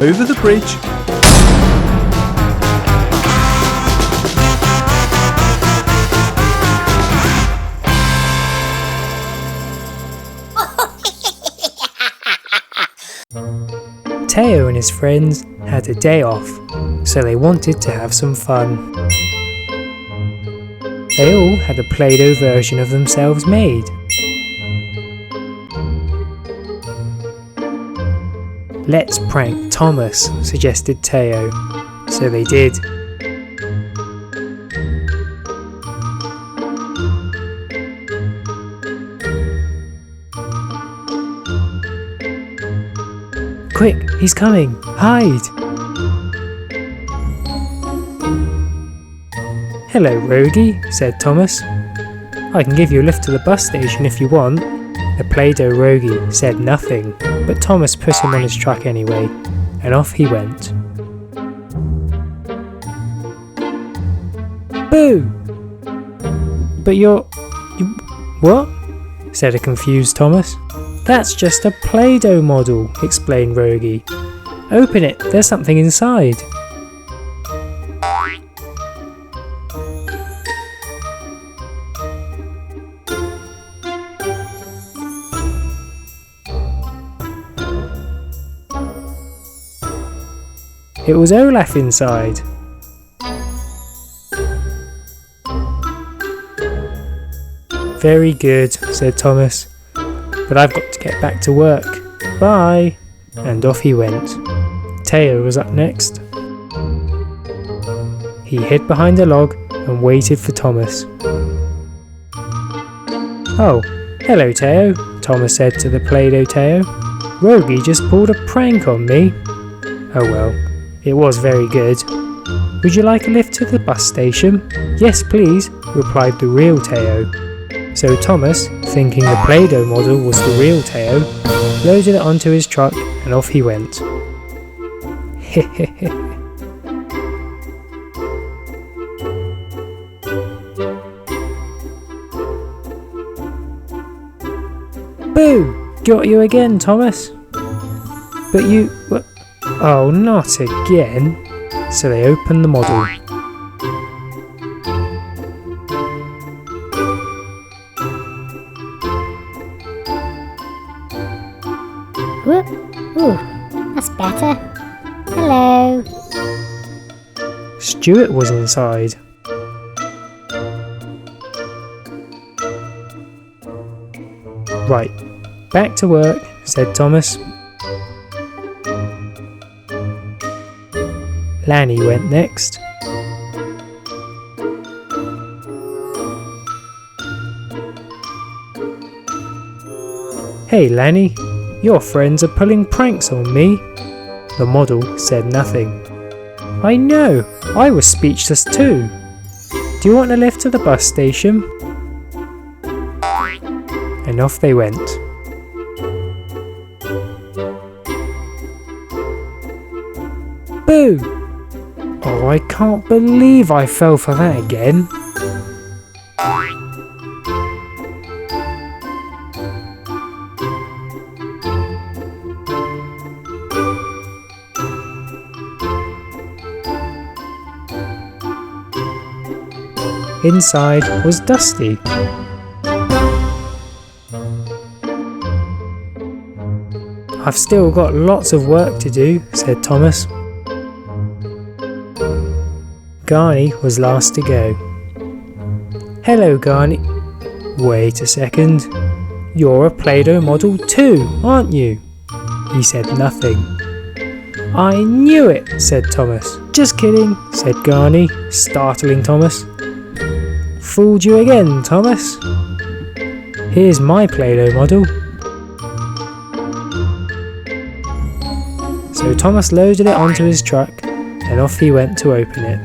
Over the bridge. Teo and his friends had a day off, so they wanted to have some fun. They all had a Play-Doh version of themselves made. Let's prank Thomas, suggested Teo, so they did. Quick, he's coming! Hide! Hello, Rogie, said Thomas. I can give you a lift to the bus station if you want. The Play-Doh Rogie said nothing, but Thomas put him on his truck anyway, and off he went. Boo! But you what? Said a confused Thomas. That's just a Play-Doh model, explained Rogie. Open it, there's something inside. It was Olaf inside. Very good, said Thomas. But I've got to get back to work. Bye! And off he went. Teo was up next. He hid behind a log and waited for Thomas. Oh, hello Teo, Thomas said to the Play-Doh Teo. Rogie just pulled a prank on me. Oh well, it was very good. Would you like a lift to the bus station? Yes please, replied the real Teo. So Thomas, thinking the Play-Doh model was the real Teo, loaded it onto his truck and off he went. Boo! Got you again, Thomas. But you... Oh, not again. So they opened the model. Ooh, that's better. Hello. Stuart was inside. Right, back to work, said Thomas. Lanny went next. Hey Lanny, your friends are pulling pranks on me. The model said nothing. I know, I was speechless too. Do you want a lift to the bus station? And off they went. Boo! Oh, I can't believe I fell for that again. Inside was Dusty. I've still got lots of work to do, said Thomas. Garny was last to go. Hello, Garny. Wait a second. You're a Play-Doh model too, aren't you? He said nothing. I knew it, said Thomas. Just kidding, said Garny, startling Thomas. Fooled you again, Thomas. Here's my Play-Doh model. So Thomas loaded it onto his truck and off he went to open it.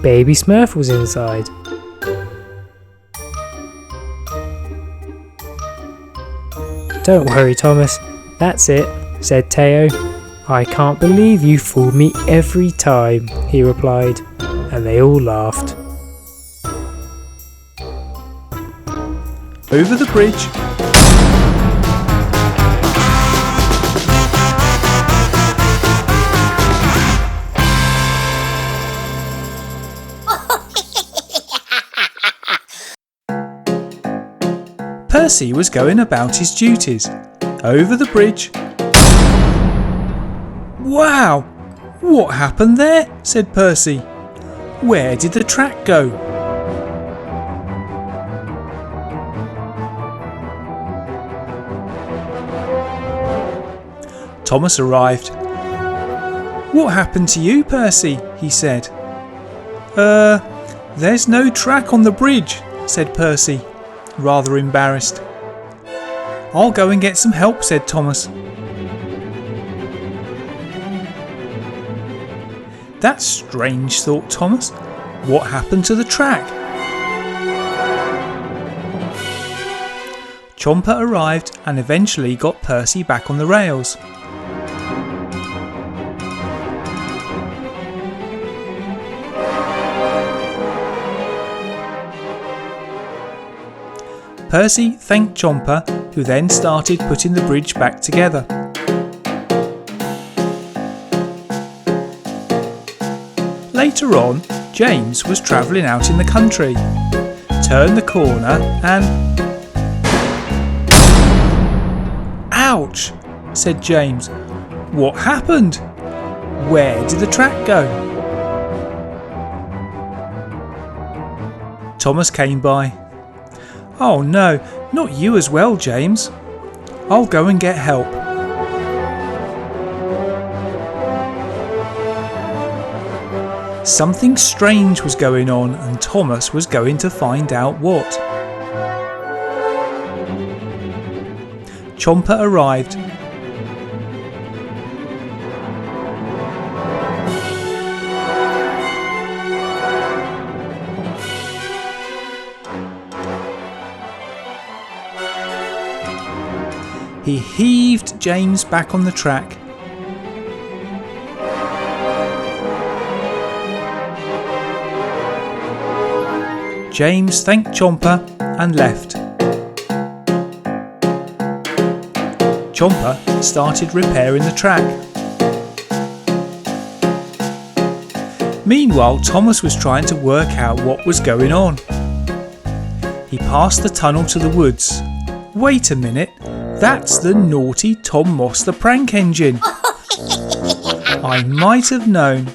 Baby Smurf was inside. "Don't worry, Thomas, that's it," said Teo. "I can't believe you fool me every time," he replied, and they all laughed. Over the bridge. Percy was going about his duties. Over the bridge. "Wow! What happened there?" said Percy. "Where did the track go?" Thomas arrived. "What happened to you, Percy?" he said. There's no track on the bridge," said Percy, rather embarrassed. "I'll go and get some help," said Thomas. "That's strange," thought Thomas. "What happened to the track?" Chomper arrived and eventually got Percy back on the rails. Percy thanked Chomper, who then started putting the bridge back together. Later on, James was travelling out in the country, turned the corner and... "Ouch!" said James. "What happened? Where did the track go?" Thomas came by. "Oh no, not you as well, James. I'll go and get help." Something strange was going on and Thomas was going to find out what. Chomper arrived. He heaved James back on the track. James thanked Chomper and left. Chomper started repairing the track. Meanwhile, Thomas was trying to work out what was going on. He passed the tunnel to the woods. Wait a minute, that's the naughty Tom Moss the prank engine. I might have known.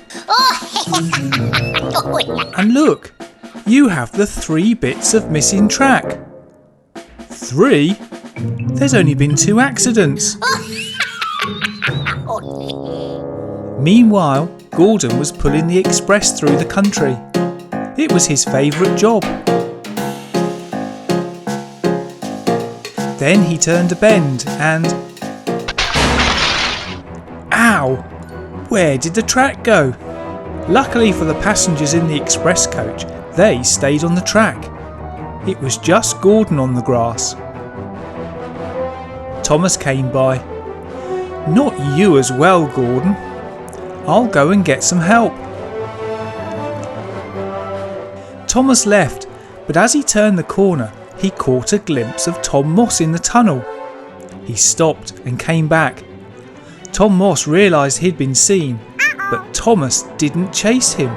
And look, you have the 3 bits of missing track. 3? There's only been 2 accidents. Meanwhile, Gordon was pulling the express through the country. It was his favourite job. Then he turned a bend and... Ow! Where did the track go? Luckily for the passengers in the express coach, they stayed on the track. It was just Gordon on the grass. Thomas came by. Not you as well, Gordon. I'll go and get some help. Thomas left, but as he turned the corner, he caught a glimpse of Tom Moss in the tunnel. He stopped and came back. Tom Moss realised he'd been seen, but Thomas didn't chase him.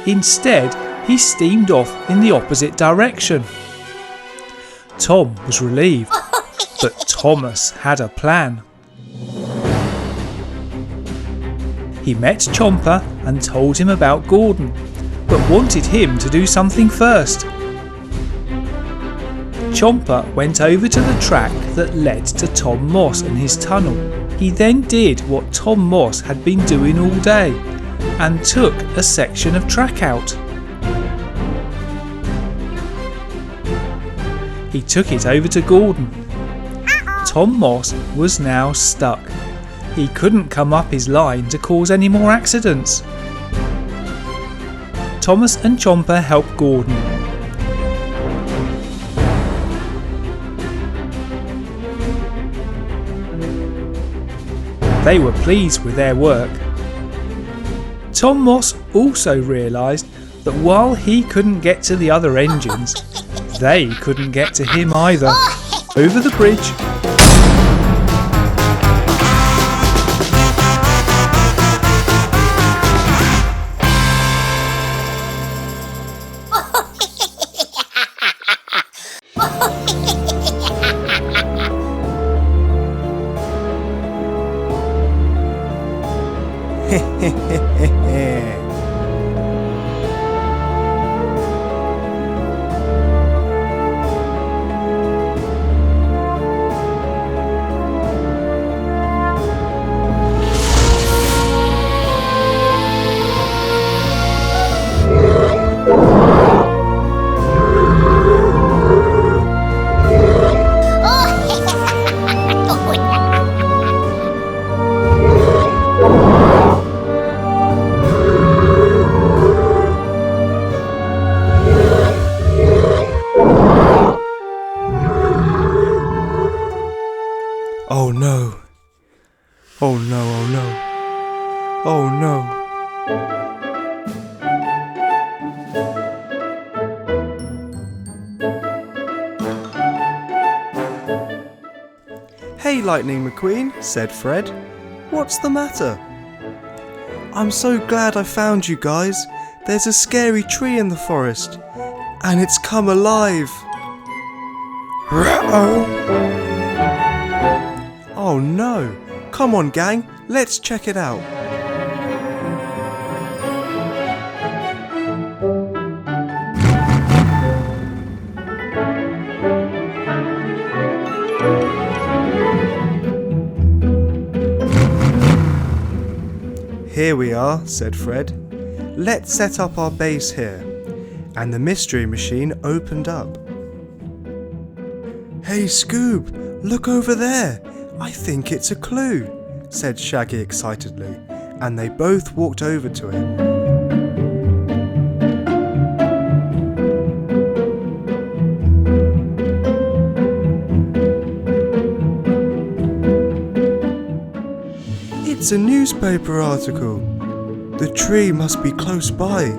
Instead, he steamed off in the opposite direction. Tom was relieved, but Thomas had a plan. He met Chomper and told him about Gordon, but wanted him to do something first. Chomper went over to the track that led to Tom Moss and his tunnel. He then did what Tom Moss had been doing all day and took a section of track out. He took it over to Gordon. Tom Moss was now stuck. He couldn't come up his line to cause any more accidents. Thomas and Chomper helped Gordon. They were pleased with their work. Tom Moss also realised that while he couldn't get to the other engines, they couldn't get to him either. Over the bridge. Oh no. Oh no, oh no. Oh no. Hey Lightning McQueen, said Fred. What's the matter? I'm so glad I found you guys. There's a scary tree in the forest. And it's come alive. Uh-oh. Oh no! Come on gang, let's check it out. Here we are, said Fred. Let's set up our base here. And the mystery machine opened up. Hey Scoob, look over there. I think it's a clue, said Shaggy excitedly, and they both walked over to it. It's a newspaper article. The tree must be close by.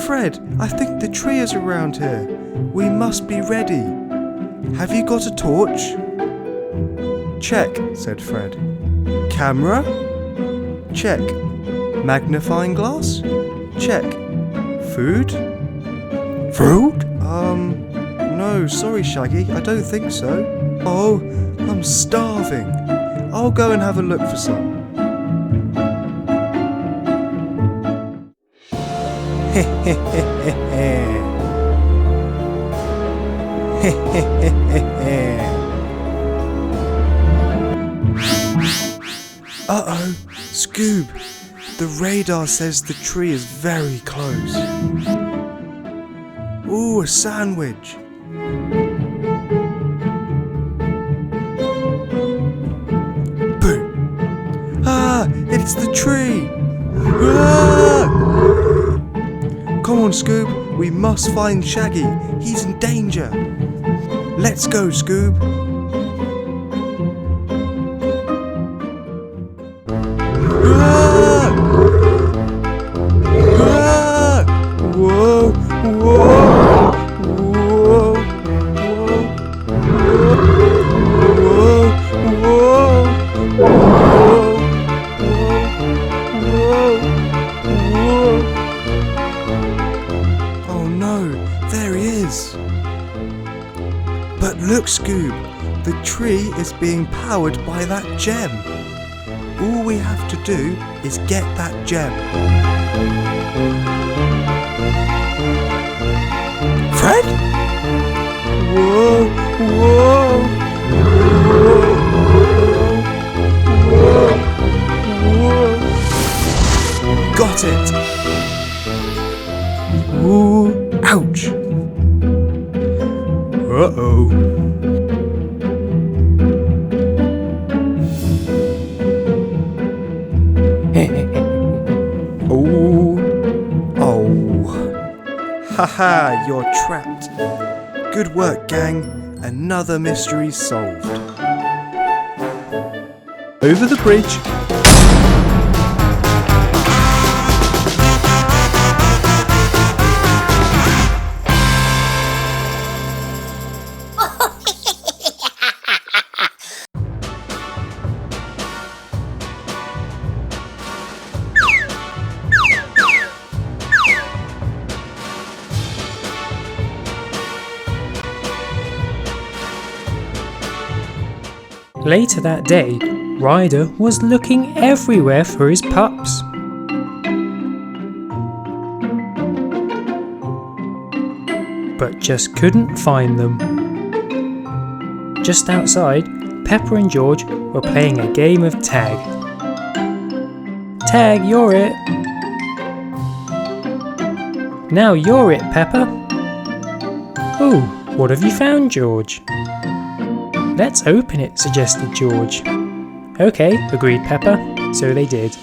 Fred, I think the tree is around here. We must be ready. Have you got a torch? Check, said Fred. Camera? Check. Magnifying glass? Check. Food? Fruit? No, sorry Shaggy, I don't think so. Oh, I'm starving. I'll go and have a look for some. Uh-oh, Scoob, the radar says the tree is very close. Ooh, a sandwich. Boo! Ah, it's the tree! Ah! Come on, Scoob, we must find Shaggy. He's in danger. Let's go, Scoob. Ah! Ah! Whoa! Whoa! Whoa! Whoa! Whoa! Whoa! Oh no, there he is. But look, Scoob, the tree is being powered by that gem. All we have to do is get that gem. Fred? Whoa, whoa, whoa, whoa, whoa. Got it. Ooh, ouch. Uh-oh. Haha, you're trapped. Good work, gang. Another mystery solved. Over the bridge. Later that day, Ryder was looking everywhere for his pups. But just couldn't find them. Just outside, Peppa and George were playing a game of tag. Tag, you're it. Now you're it, Peppa. Ooh, what have you found, George? Let's open it, suggested George. Okay, agreed Peppa, so they did.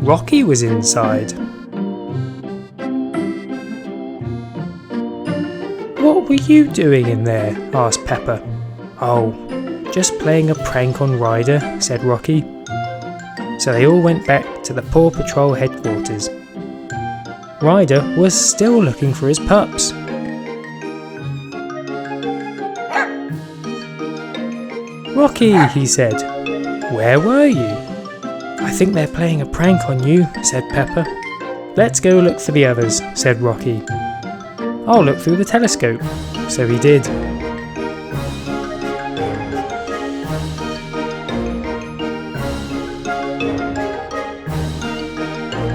Rocky was inside. What were you doing in there? Asked Peppa. Oh, just playing a prank on Ryder, said Rocky. So they all went back to the Paw Patrol headquarters. Ryder was still looking for his pups. Rocky, he said, where were you? I think they're playing a prank on you, said Peppa. Let's go look for the others, said Rocky. I'll look through the telescope. So he did.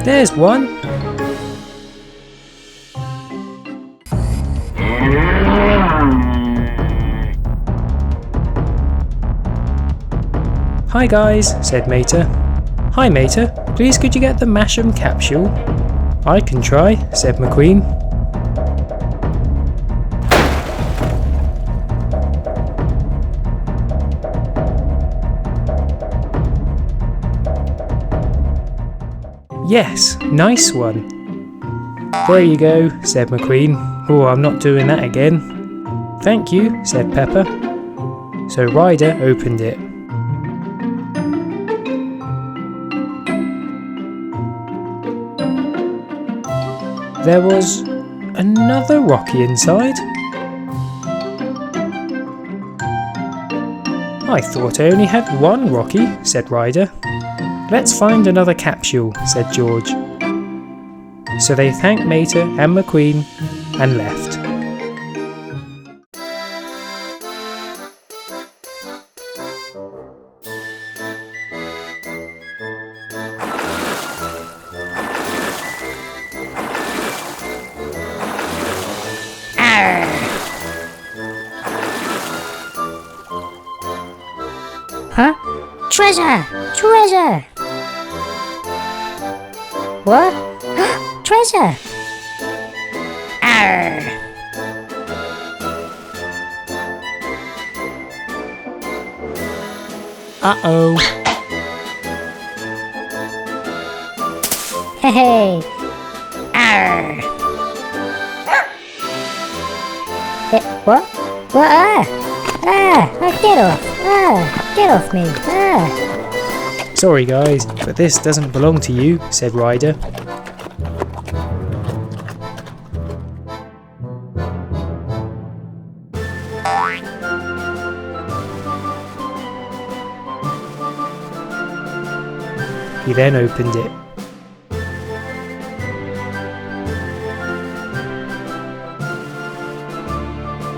There's one. Hi guys, said Mater. Hi Mater, please could you get the Mash'em capsule? I can try, said McQueen. Yes, nice one. There you go, said McQueen. Oh, I'm not doing that again. Thank you, said Peppa. So Ryder opened it. There was another Rocky inside. I thought I only had one Rocky, said Ryder. Let's find another capsule, said George. So they thanked Mater and McQueen and left. Huh? Treasure! Treasure! What? Treasure! Arr! Uh-oh. Hey hey! Arr! What? What? Get off! Get off me! Sorry guys, but this doesn't belong to you, said Ryder. He then opened it.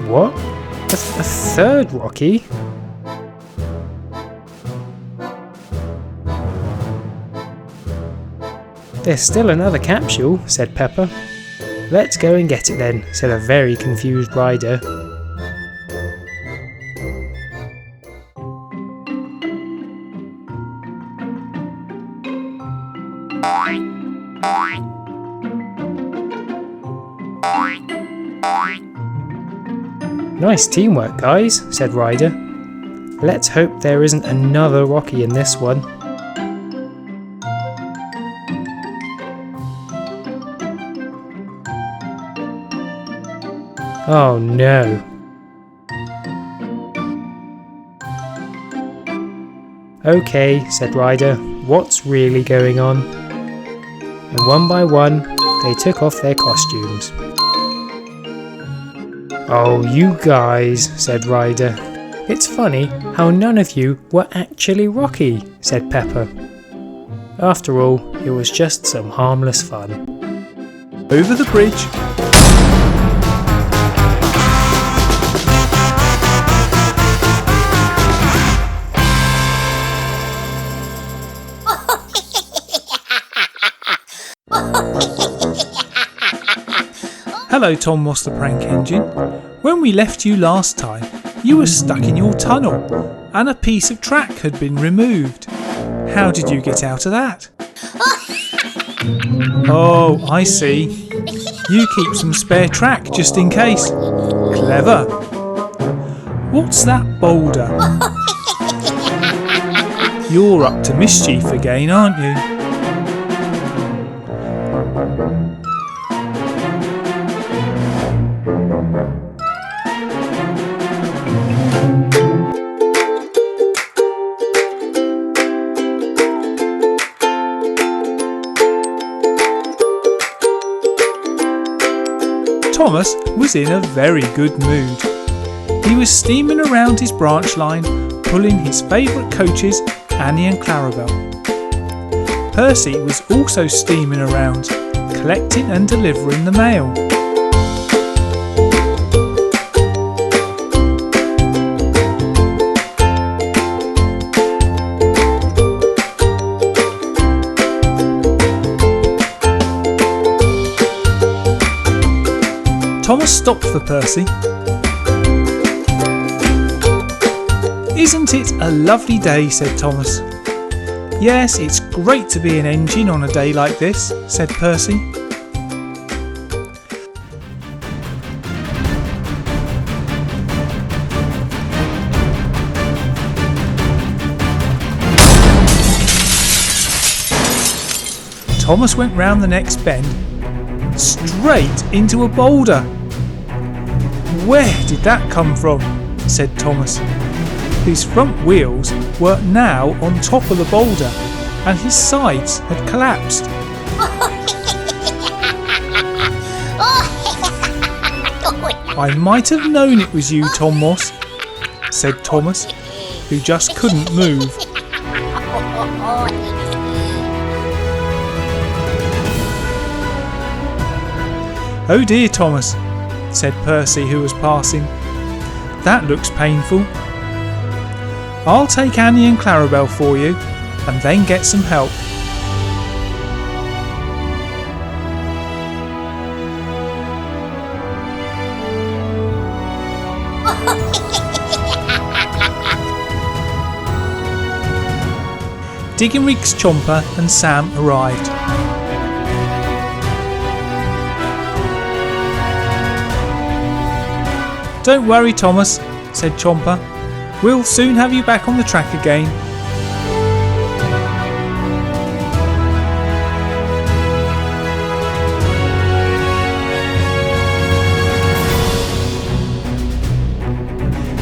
What? A third Rocky? There's still another capsule, said Peppa. Let's go and get it then, said a very confused Ryder. Nice teamwork, guys, said Ryder. Let's hope there isn't another Rocky in this one. Oh no. Okay, said Ryder, what's really going on? And one by one, they took off their costumes. Oh, you guys, said Ryder. It's funny how none of you were actually Rocky, said Pepper. After all, it was just some harmless fun. Over the bridge. Hello Tom Moss the Prank Engine. When we left you last time, you were stuck in your tunnel and a piece of track had been removed. How did you get out of that? Oh, I see. You keep some spare track just in case. Clever. What's that boulder? You're up to mischief again, aren't you? Thomas was in a very good mood. He was steaming around his branch line, pulling his favourite coaches, Annie and Clarabelle. Percy was also steaming around, collecting and delivering the mail. Thomas stopped for Percy. Isn't it a lovely day, said Thomas. Yes, it's great to be an engine on a day like this, said Percy. Thomas went round the next bend, straight into a boulder. Where did that come from? Said Thomas. His front wheels were now on top of the boulder and his sides had collapsed. I might have known it was you, Tom Moss, said Thomas, who just couldn't move. Oh dear, Thomas, said Percy, who was passing. That looks painful. I'll take Annie and Clarabelle for you and then get some help. Digginriggs, Chomper and Sam arrived. Don't worry, Thomas, said Chomper. We'll soon have you back on the track again.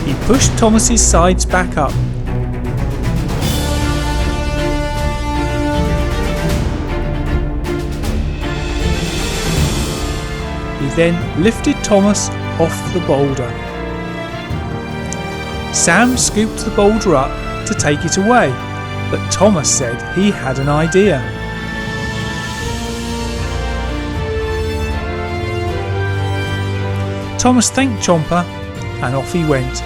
He pushed Thomas's sides back up. He then lifted Thomas off the boulder. Sam scooped the boulder up to take it away, but Thomas said he had an idea. Thomas thanked Chomper and off he went.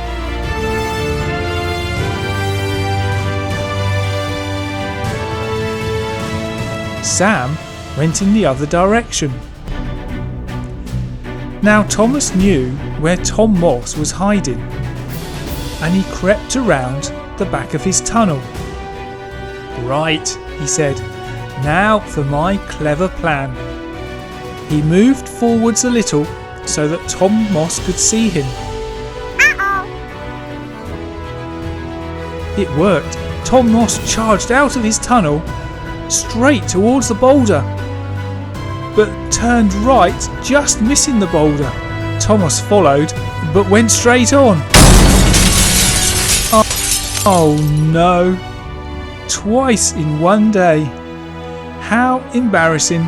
Sam went in the other direction. Now Thomas knew where Tom Moss was hiding, and he crept around the back of his tunnel. Right, he said, now for my clever plan. He moved forwards a little so that Tom Moss could see him. It worked. Tom Moss charged out of his tunnel straight towards the boulder, but turned right, just missing the boulder. Thomas followed, but went straight on. Oh no! Twice in one day. How embarrassing.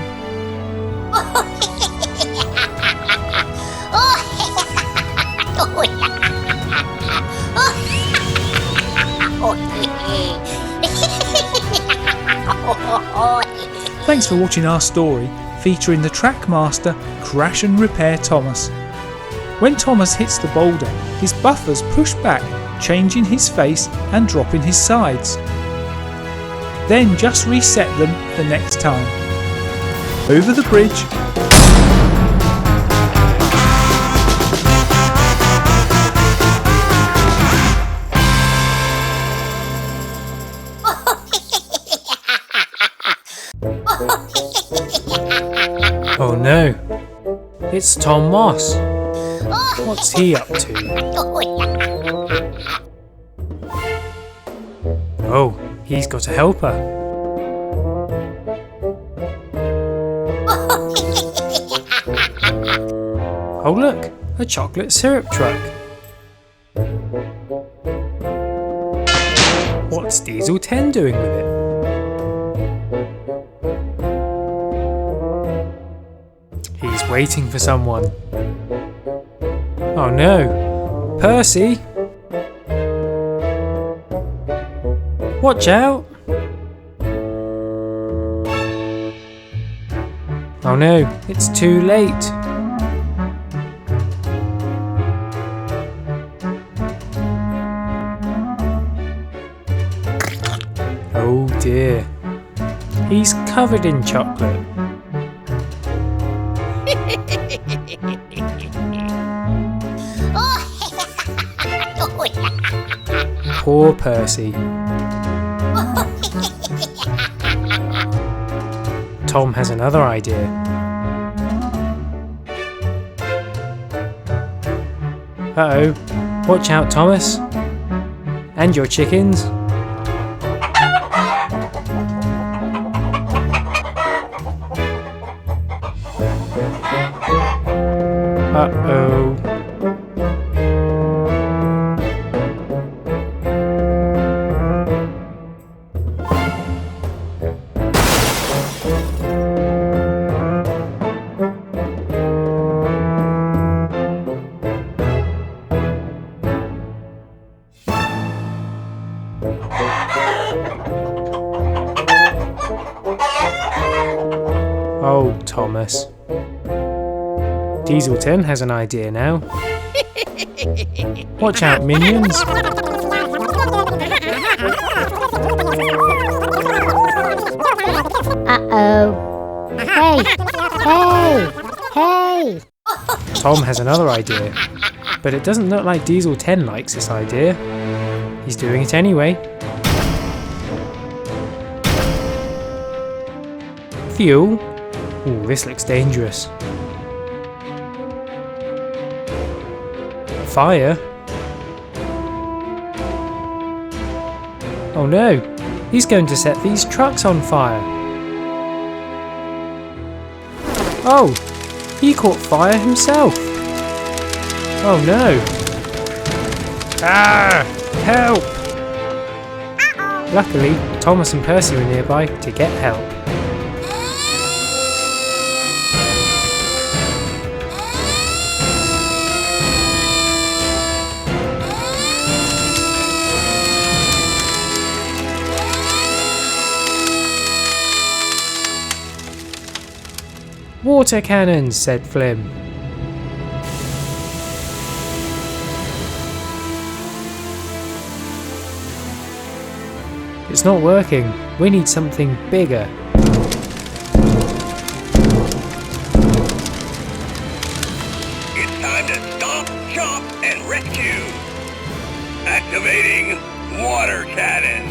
Thanks for watching our story featuring the Trackmaster Crash and Repair Thomas. When Thomas hits the boulder, his buffers push back, changing his face and dropping his sides. Then just reset them the next time. Over the bridge. Oh no, it's Tom Moss. What's he up to? Oh, he's got a helper. Oh look, a chocolate syrup truck. What's Diesel 10 doing with it? He's waiting for someone. Oh no! Percy! Watch out! Oh no, it's too late. Oh dear. He's covered in chocolate. Poor Percy. Tom has another idea. Uh-oh. Watch out, Thomas. And your chickens. Uh-oh. Oh, Thomas. Diesel 10 has an idea now. Watch out, Minions. Uh-oh. Hey! Hey! Hey! Tom has another idea, but it doesn't look like Diesel 10 likes this idea. He's doing it anyway. Fuel? Ooh, this looks dangerous. Fire? Oh no, he's going to set these trucks on fire. Oh, he caught fire himself. Oh no. Ah, help! Luckily, Thomas and Percy were nearby to get help. Water cannons, said Flim. It's not working. We need something bigger. It's time to stomp, chomp, and rescue! Activating water cannon!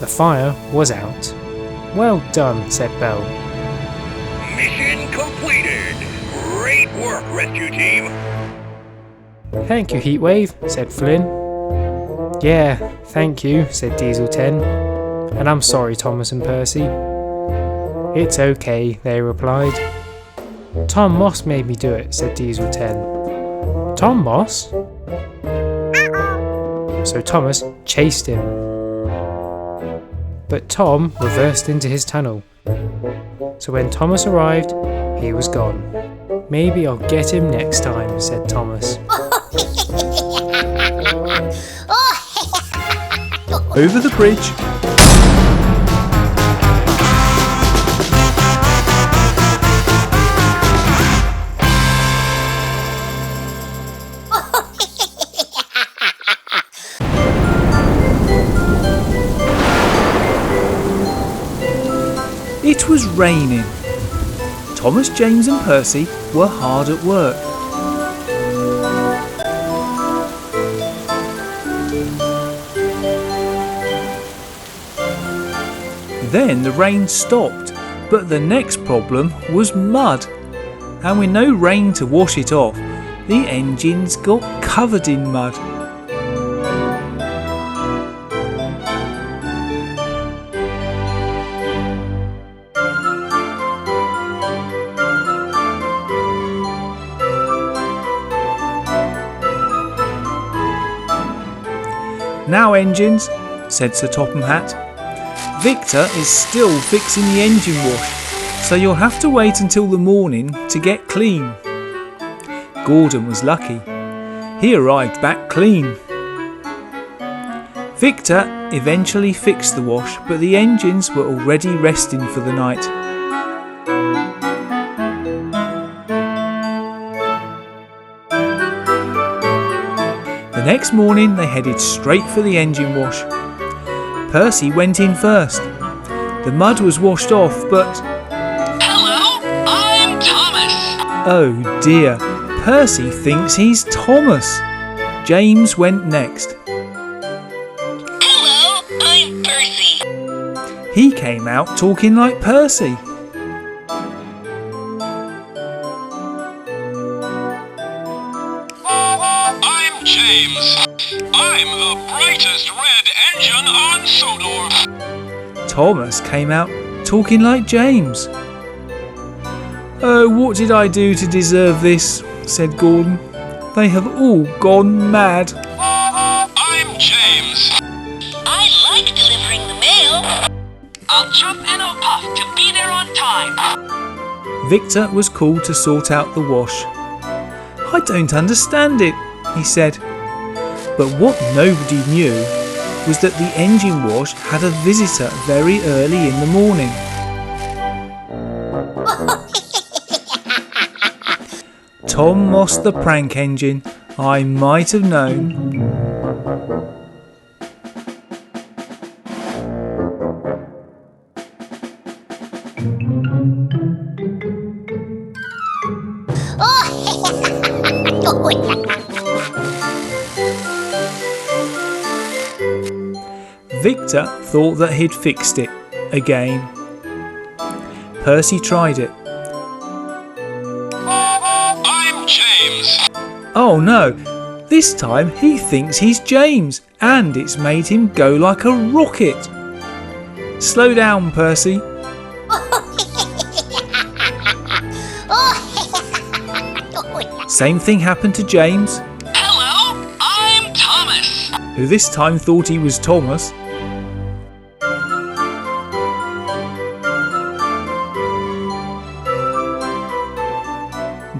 The fire was out. Well done, said Belle. Mission completed. Great work, rescue team. Thank you, Heatwave, said Flynn. Yeah, thank you, said Diesel 10. And I'm sorry, Thomas and Percy. It's okay, they replied. Tom Moss made me do it, said Diesel 10. Tom Moss? So Thomas chased him. But Tom reversed into his tunnel. So when Thomas arrived, he was gone. Maybe I'll get him next time, said Thomas. Over the bridge. It was raining. Thomas, James and Percy were hard at work. Then the rain stopped, but the next problem was mud. And with no rain to wash it off, the engines got covered in mud. Now, engines, said Sir Topham Hatt. Victor is still fixing the engine wash, so you'll have to wait until the morning to get clean. Gordon was lucky. He arrived back clean. Victor eventually fixed the wash, but the engines were already resting for the night. The next morning they headed straight for the engine wash. Percy went in first. The mud was washed off, but... Hello, I'm Thomas. oh dear, Percy thinks he's Thomas. James went next. Hello, I'm Percy. He came out talking like Percy. I'm James. I'm the brightest red engine on Sodor. Thomas came out talking like James. Oh, what did I do to deserve this? Said Gordon. They have all gone mad. I'm James. I like delivering the mail. I'll jump in a puff to be there on time. Victor was called to sort out the wash. I don't understand it, he said. But what nobody knew was that the engine wash had a visitor very early in the morning. Tom Moss the prank engine. I might have known. Victor thought that he'd fixed it again. Percy tried it. I'm James. Oh no, this time he thinks he's James and it's made him go like a rocket. Slow down, Percy. Same thing happened to James, Hello, I'm Thomas. who this time thought he was Thomas.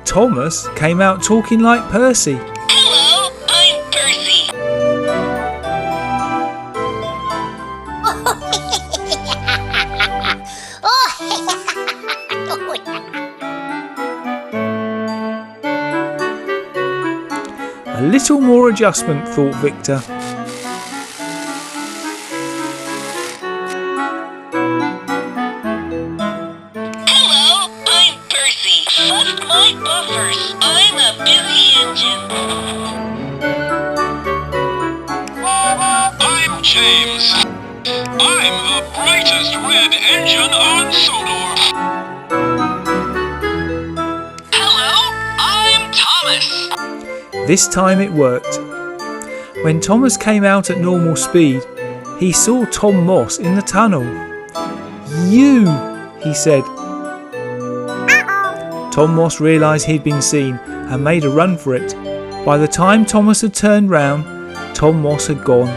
Thomas came out talking like Percy. Hello, I'm Percy. A little more adjustment, thought Victor. Hello, I'm Percy. Bust my buffers. I'm a busy engine. I'm James. I'm the brightest red engine on Sodor. Hello, I'm Thomas. This time it worked. When Thomas came out at normal speed, he saw Tom Moss in the tunnel. "You!" he said. Tom Moss realised he'd been seen and made a run for it. By the time Thomas had turned round, Tom Moss had gone.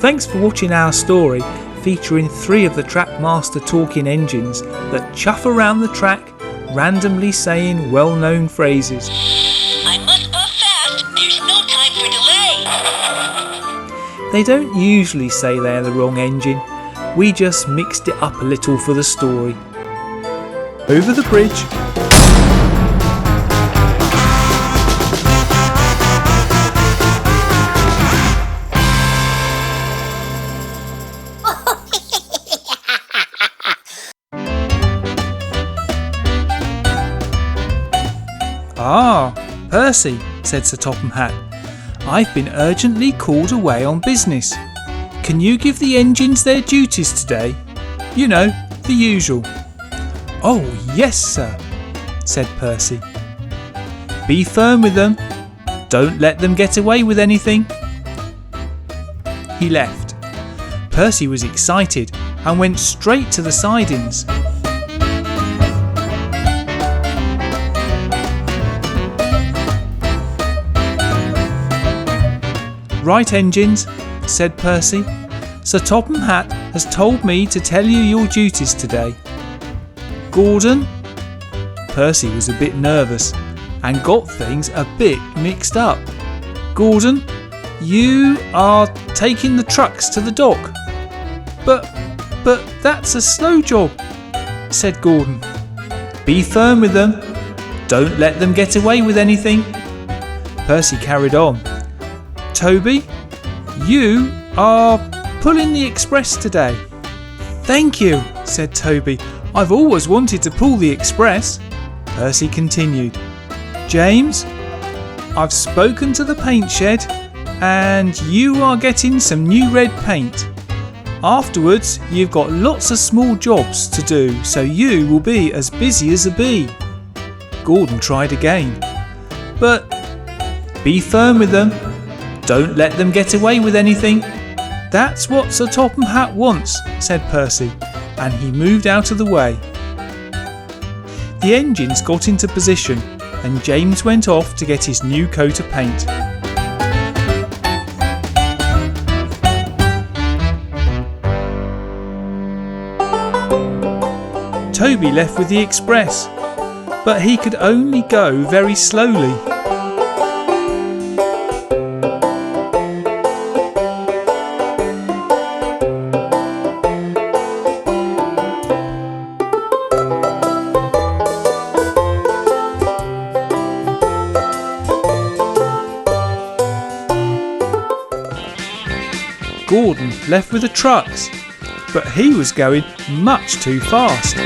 Thanks for watching our story featuring 3 of the Trackmaster talking engines that chuff around the track, randomly saying well-known phrases. I must go fast. There's no time for delay. They don't usually say they're the wrong engine. We just mixed it up a little for the story. Over the bridge. "Ah, Percy," said Sir Topham Hatt. "I've been urgently called away on business. Can you give the engines their duties today? You know, the usual." "Oh, yes, sir," said Percy. "Be firm with them. Don't let them get away with anything." He left. Percy was excited and went straight to the sidings. "Right, engines," said Percy. "Sir Topham Hatt has told me to tell you your duties today. Gordon." Percy was a bit nervous and got things a bit mixed up. "Gordon, you are taking the trucks to the dock." But that's a slow job," said Gordon. "Be firm with them. Don't let them get away with anything." Percy carried on. "Toby, you are pulling the express today." "Thank you," said Toby. "I've always wanted to pull the express." Percy continued. "James, I've spoken to the paint shed and you are getting some new red paint. Afterwards, you've got lots of small jobs to do, so you will be as busy as a bee." Gordon tried again. "But be firm with them. Don't let them get away with anything." "That's what Sir Topham Hatt wants," said Percy, and he moved out of the way. The engines got into position and James went off to get his new coat of paint. Toby left with the express, but he could only go very slowly. Gordon left with the trucks, but he was going much too fast.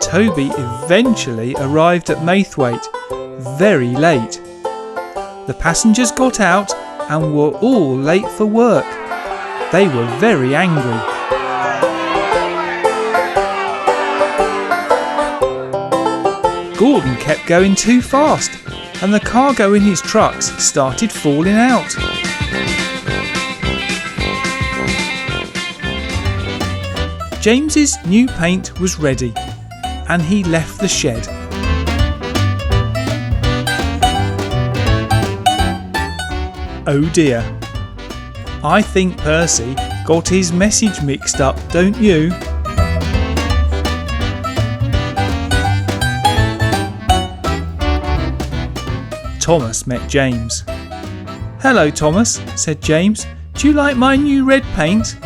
Toby eventually arrived at Maithwaite very late. The passengers got out and were all late for work. They were very angry. Gordon kept going too fast and the cargo in his trucks started falling out. James's new paint was ready and he left the shed. Oh dear. I think Percy got his message mixed up, don't you? Thomas met James. "Hello, Thomas," said James. "Do you like my new red paint?"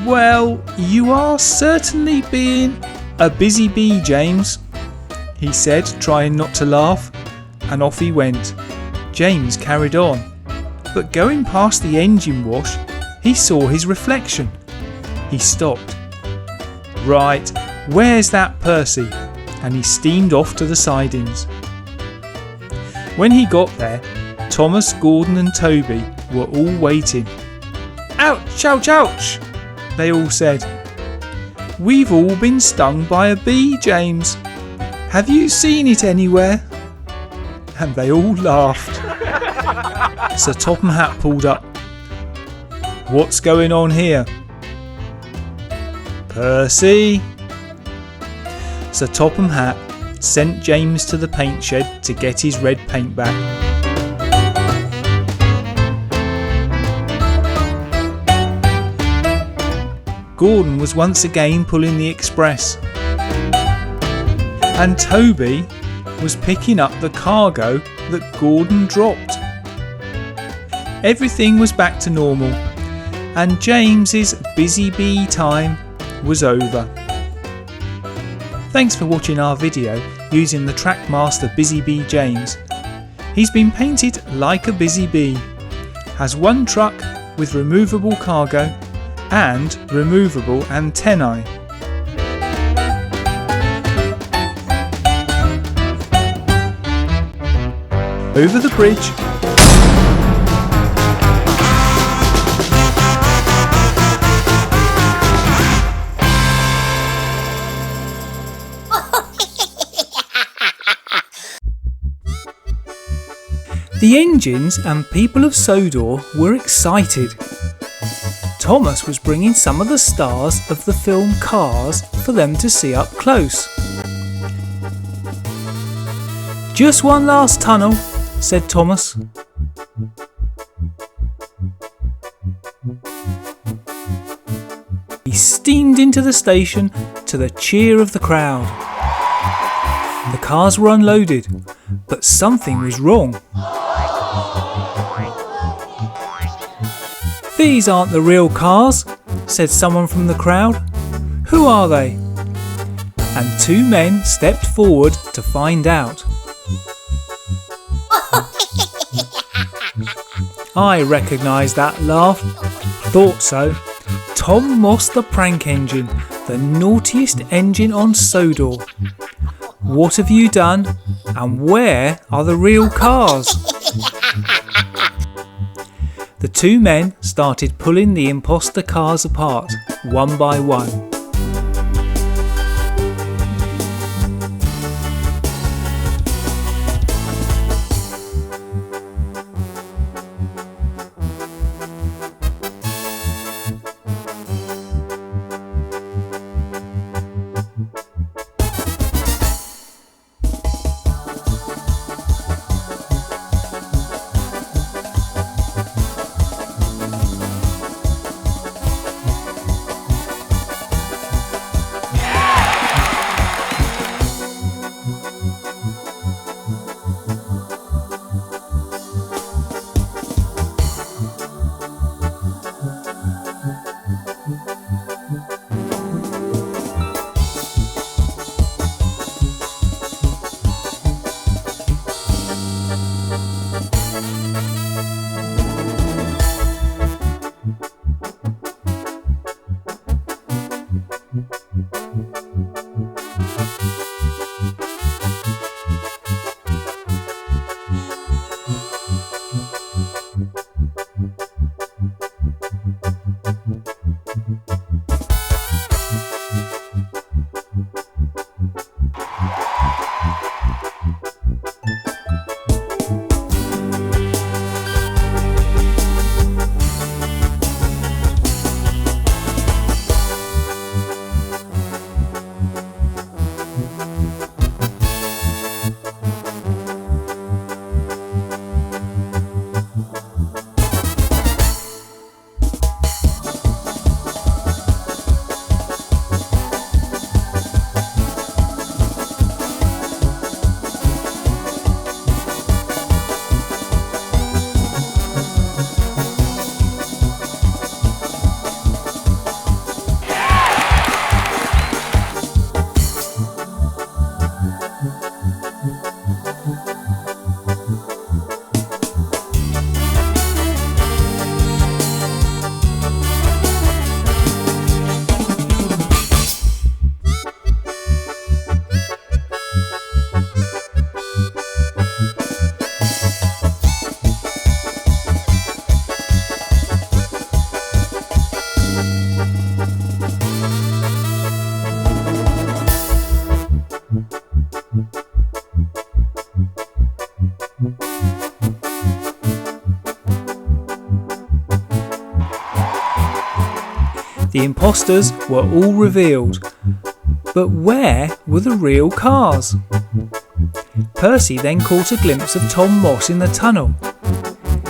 "Well, you are certainly being a busy bee, James," he said, trying not to laugh, and off he went. James carried on. but going past the engine wash, he saw his reflection. He stopped. Right, where's that Percy? And he steamed off to the sidings. When he got there, Thomas, Gordon and Toby were all waiting. Ouch, ouch, ouch, they all said. We've all been stung by a bee, James. Have you seen it anywhere? And they all laughed. Sir Topham Hatt pulled up. What's going on here? Percy. Sir Topham Hatt sent James to the paint shed to get his red paint back. Gordon was once again pulling the express, and Toby was picking up the cargo that Gordon dropped. Everything was back to normal, and James's busy bee time was over. Thanks for watching our video using the Trackmaster Busy Bee James. He's been painted like a busy bee, has one truck with removable cargo and removable antennae. Over the bridge. The engines and people of Sodor were excited. Thomas was bringing some of the stars of the film Cars for them to see up close. Just one last tunnel, said Thomas. He steamed into the station to the cheer of the crowd. The cars were unloaded, but something was wrong. These aren't the real cars, said someone from the crowd. Who are they? And two men stepped forward to find out. I recognise that laugh. Thought so. Tom Moss the prank engine, the naughtiest engine on Sodor. What have you done? And where are the real cars? The two men started pulling the imposter cars apart, one by one. The imposters were all revealed. But where were the real cars? Percy then caught a glimpse of Tom Moss in the tunnel.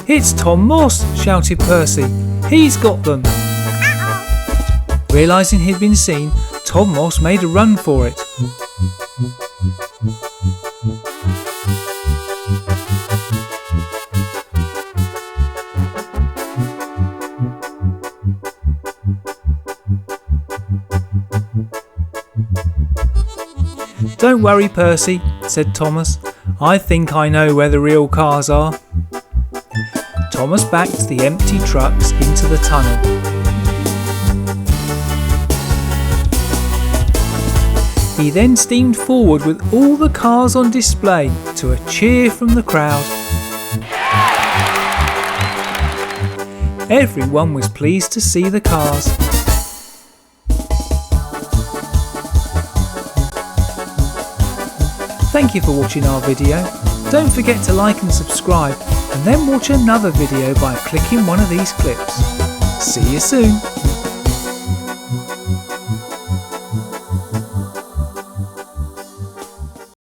"It's Tom Moss!" shouted Percy. "He's got them!" Realising he'd been seen, Tom Moss made a run for it. "Don't worry, Percy," said Thomas. "I think I know where the real cars are." Thomas backed the empty trucks into the tunnel. He then steamed forward with all the cars on display to a cheer from the crowd. Everyone was pleased to see the cars. Thank you for watching our video. Don't forget to like and subscribe, and then watch another video by clicking one of these clips. See you soon.